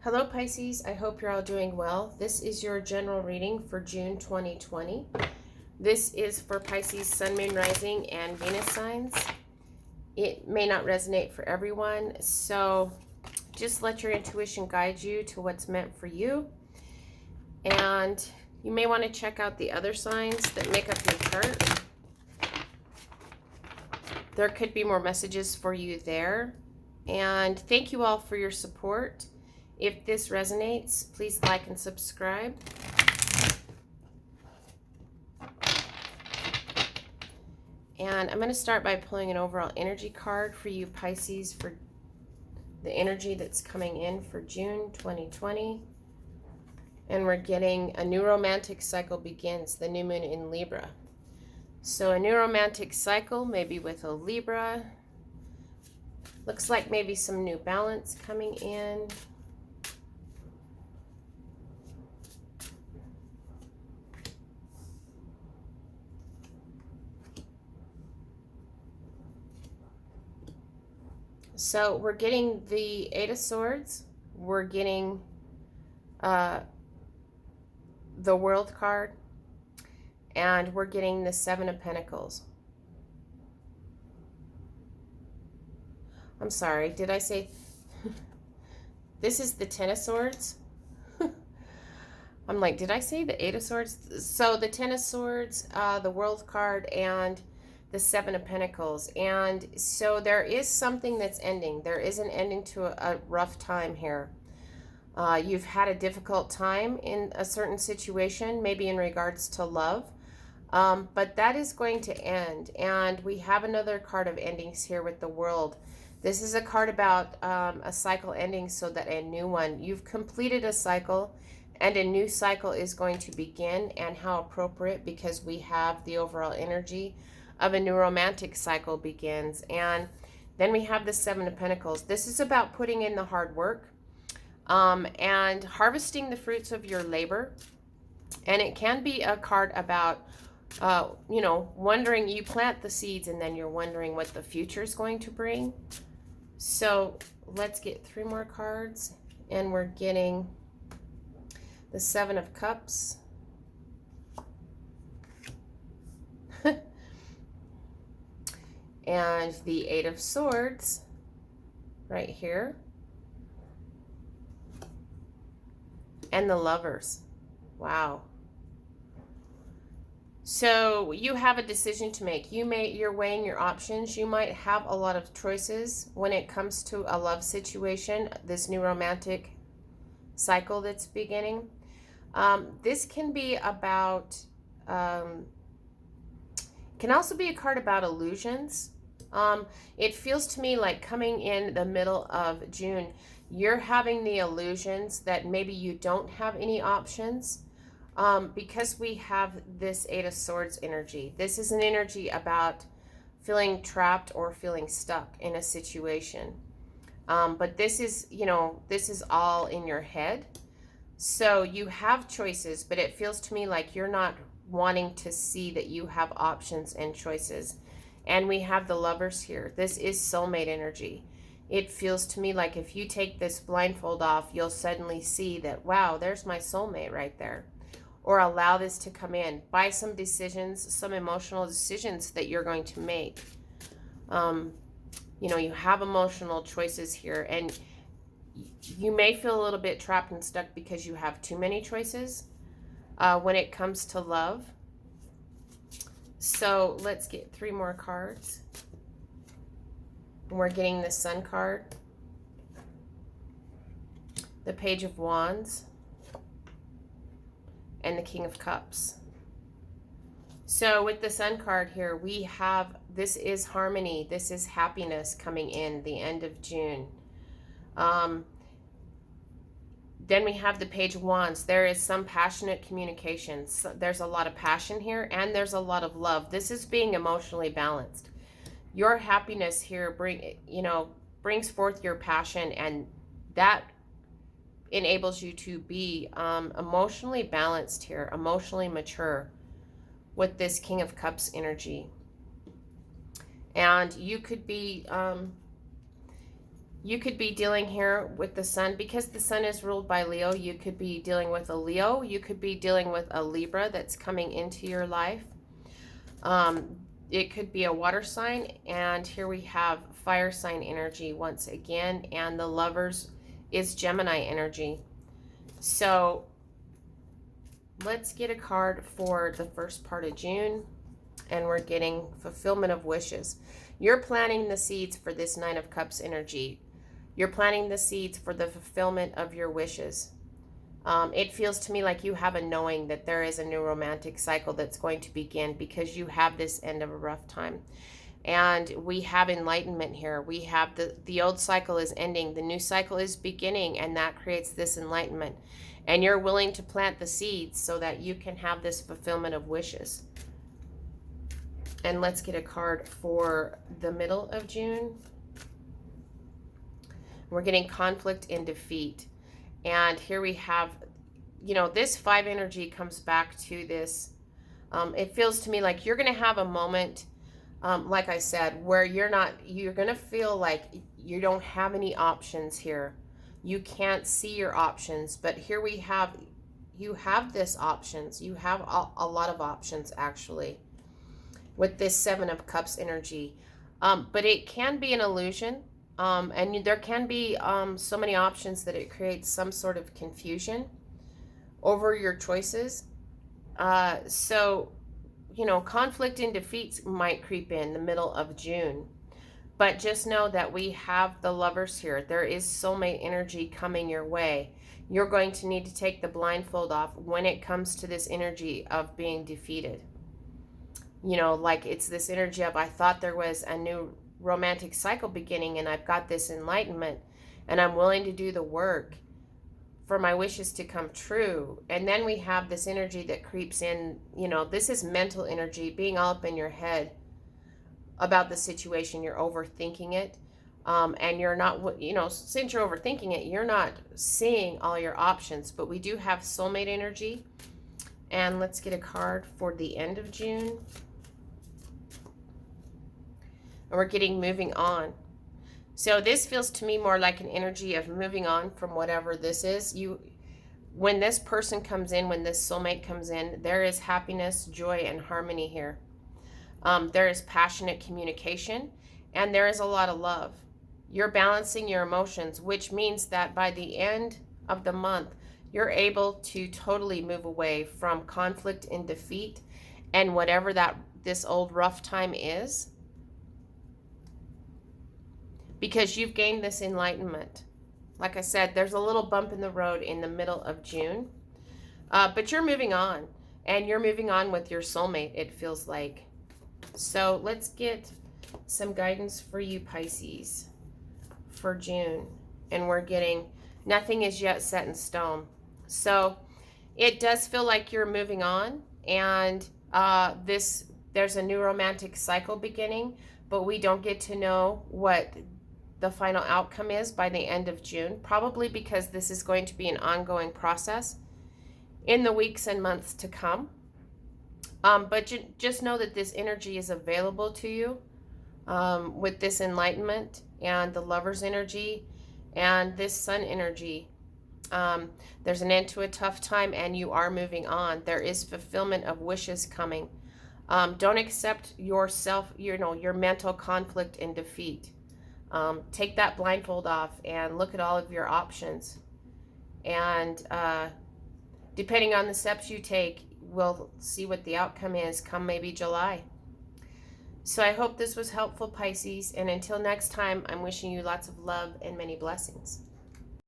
Hello Pisces, I hope you're all doing well. This is your general reading for June 2020. This is for Pisces, Sun, Moon, Rising, and Venus signs. It may not resonate for everyone, so just let your intuition guide you to what's meant for you. And you may want to check out the other signs that make up your chart. There could be more messages for you there. And thank you all for your support. If this resonates, please like and subscribe. And I'm going to start by pulling an overall energy card for you Pisces for the energy that's coming in for June 2020. And we're getting a new romantic cycle begins, the new moon in Libra. So a new romantic cycle, maybe with a Libra. Looks like maybe some new balance coming in. So we're getting the Eight of Swords. We're getting the World card. And we're getting the Seven of Pentacles. I'm sorry, did I say... This is the Ten of Swords? I'm like, did I say the Eight of Swords? So the Ten of Swords, the World card, and the Seven of Pentacles. And so there is something that's ending. There is an ending to a rough time here. You've had a difficult time in a certain situation, maybe in regards to love. But that is going to end. And we have another card of endings here with the World. This is a card about a cycle ending so that a new one. You've completed a cycle and a new cycle is going to begin. And how appropriate, because we have the overall energy of a new romantic cycle begins. And then we have the Seven of Pentacles. This is about putting in the hard work and harvesting the fruits of your labor. And it can be a card about wondering, you plant the seeds and then you're wondering what the future is going to bring. So let's get three more cards, and we're getting the Seven of Cups, and the Eight of Swords right here, and the Lovers. Wow. So you have a decision to make. You're weighing your options. You might have a lot of choices when it comes to a love situation, this new romantic cycle that's beginning. This can be about, can also be a card about illusions. It feels to me like coming in the middle of June, you're having the illusions that maybe you don't have any options. Because we have this Eight of Swords energy. This is an energy about feeling trapped or feeling stuck in a situation. But this is, this is all in your head. So you have choices, but it feels to me like you're not wanting to see that you have options and choices. And we have the Lovers here. This is soulmate energy. It feels to me like if you take this blindfold off, you'll suddenly see that, wow, there's my soulmate right there. Or allow this to come in by some decisions, some emotional decisions that you're going to make. You have emotional choices here, and you may feel a little bit trapped and stuck because you have too many choices when it comes to love. So let's get three more cards. And we're getting the Sun card, the Page of Wands, and the King of Cups. So with the Sun card here, we have, this is harmony, this is happiness coming in the end of June. Then we have the Page of Wands. There is some passionate communication. So there's a lot of passion here, and there's a lot of love. This is being emotionally balanced. Your happiness here brings forth your passion, and that enables you to be emotionally balanced here, emotionally mature with this King of Cups energy. And you could be You could be dealing here with the sun, because the sun is ruled by Leo. You could be dealing with a Leo. You could be dealing with a Libra that's coming into your life. It could be a water sign, and here we have fire sign energy once again, and the Lovers is Gemini energy. So let's get a card for the first part of June, and we're getting fulfillment of wishes. You're planting the seeds for this Nine of Cups energy. You're planting the seeds for the fulfillment of your wishes. It feels to me like you have a knowing that there is a new romantic cycle that's going to begin, because you have this end of a rough time. And we have enlightenment here. We have the old cycle is ending, the new cycle is beginning, and that creates this enlightenment. And you're willing to plant the seeds so that you can have this fulfillment of wishes. And let's get a card for the middle of June. We're getting conflict and defeat. And here we have, this 5 energy comes back to this. It feels to me like you're going to have a moment, like I said, where you're going to feel like you don't have any options here. You can't see your options, but here you have this options. You have a lot of options, actually, with this 7 of Cups energy. But it can be an illusion. And there can be so many options that it creates some sort of confusion over your choices. So, conflict and defeats might creep in the middle of June. But just know that we have the Lovers here. There is soulmate energy coming your way. You're going to need to take the blindfold off when it comes to this energy of being defeated. Like it's this energy of, I thought there was a new romantic cycle beginning, and I've got this enlightenment, and I'm willing to do the work for my wishes to come true. And then we have this energy that creeps in. This is mental energy, being all up in your head about the situation. You're overthinking it, and you're not, since you're overthinking it, you're not seeing all your options. But we do have soulmate energy. And let's get a card for the end of June. And we're getting moving on. So this feels to me more like an energy of moving on from whatever this is. When this person comes in, when this soulmate comes in, there is happiness, joy, and harmony here. There is passionate communication, and there is a lot of love. You're balancing your emotions, which means that by the end of the month, you're able to totally move away from conflict and defeat and whatever this old rough time is, because you've gained this enlightenment. Like I said, there's a little bump in the road in the middle of June, but you're moving on, and you're moving on with your soulmate, it feels like. So let's get some guidance for you, Pisces, for June. And we're getting, nothing is yet set in stone. So it does feel like you're moving on, and there's a new romantic cycle beginning, but we don't get to know what the final outcome is by the end of June, probably because this is going to be an ongoing process in the weeks and months to come. But just know that this energy is available to you with this enlightenment and the Lovers energy and this Sun energy. There's an end to a tough time, and you are moving on. There is fulfillment of wishes coming. Don't accept yourself, your mental conflict and defeat. Take that blindfold off and look at all of your options. And depending on the steps you take, we'll see what the outcome is come maybe July. So I hope this was helpful, Pisces. And until next time, I'm wishing you lots of love and many blessings.